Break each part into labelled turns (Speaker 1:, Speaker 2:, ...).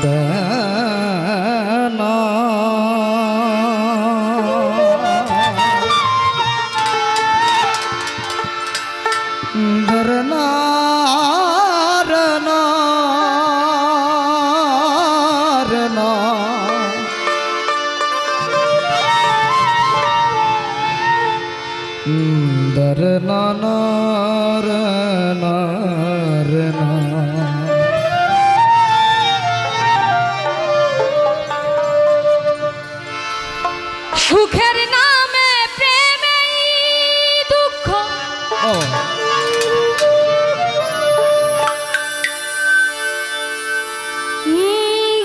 Speaker 1: দেনা ধরনা রনা রনা ধরনা রনা রনা
Speaker 2: সুখের নামে প্রেমেই দুঃখ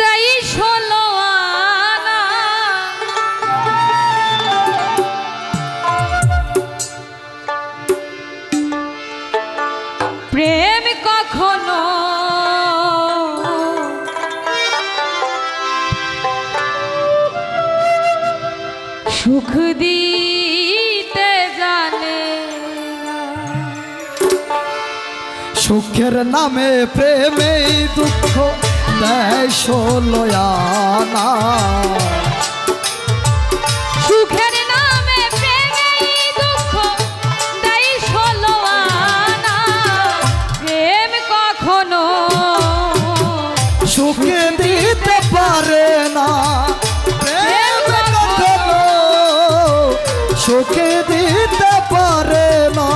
Speaker 2: দেই ষোলো আনা প্রেম কখনো সুখ দিতে জানে না।
Speaker 1: সুখের নামে প্রেমে দুঃখ দেয় ষোলো আনা
Speaker 2: সুখের নামে প্রেমেই দুঃখ দেয় ষোলো আনা প্রেম কখনো
Speaker 1: সুখ দিতে পারে না প্রেম কখনো সুখ দিতে পারে না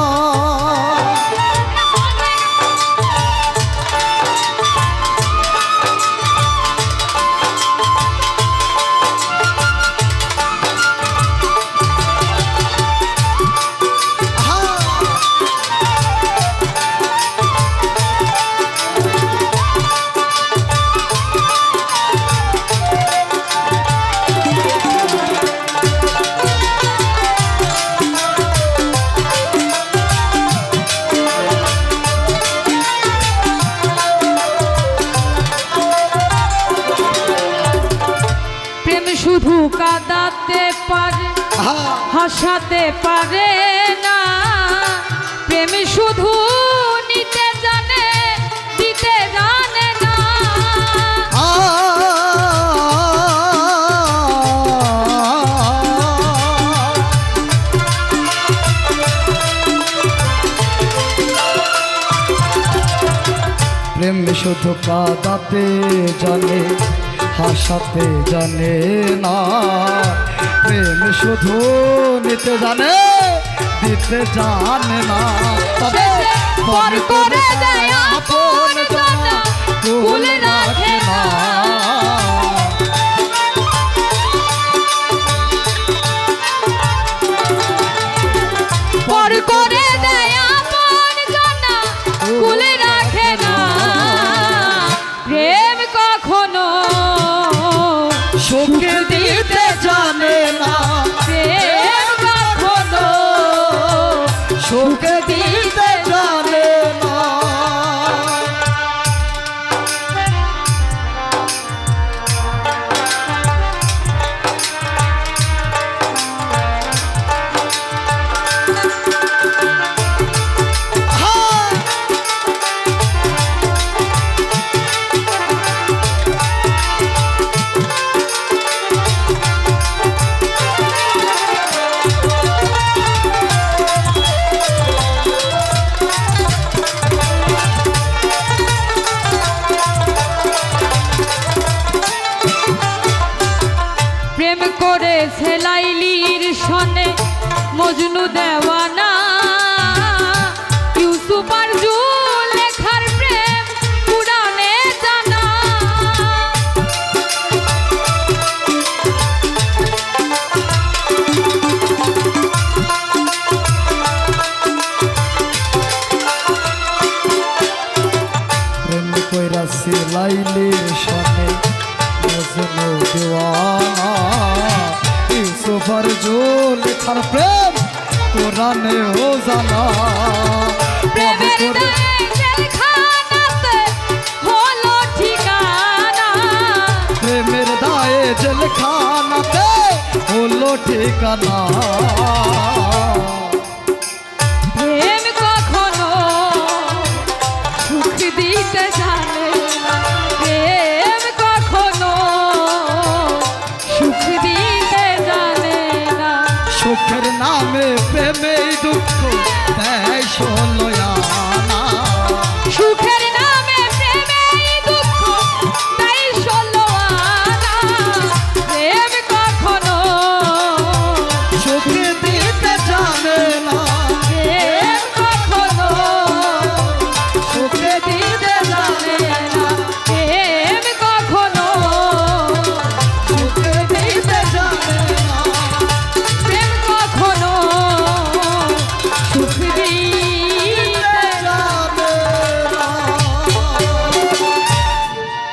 Speaker 2: শুধু কাঁদাতে পারে হাসাতে পারে না প্রেম শুধু নিতে জানে দিতে জানে না
Speaker 1: প্রেম শুধু কাঁদাতে জানে হাসাতে জানে না প্রেম শুধু নিতে জানে দিতে জানে না তবে
Speaker 2: পর করে দেয় আপন জানা ভুল রাখে না পর করে দেয় আপন জানা ভুল রাখে না প্রেম কখনো
Speaker 1: সুখ দিতে জানে না
Speaker 2: প্রেম কখনো
Speaker 1: সুখ দিতে জানে না
Speaker 2: প্রেম করেছে লাইলির সনে মজনু দেওয়ানা ইউসুফ আর জুলেখার প্রেম পুরাণে জানা
Speaker 1: প্রেম কইরাছি লাইলির সনে মজনু দেওয়ানা ইউসুফ আর জুলেখার প্রেম কোরআনে ও জানা
Speaker 2: প্রেমের দায়ে জেলখানাতে হলো ঠিকানা
Speaker 1: প্রেমের দায়ে জেলখানাতে হলো ঠিকানা
Speaker 2: প্রেম কখনো সুখ দিতে জানে না প্রেম
Speaker 1: প্রেমেই দুঃখ দেয় ষোলো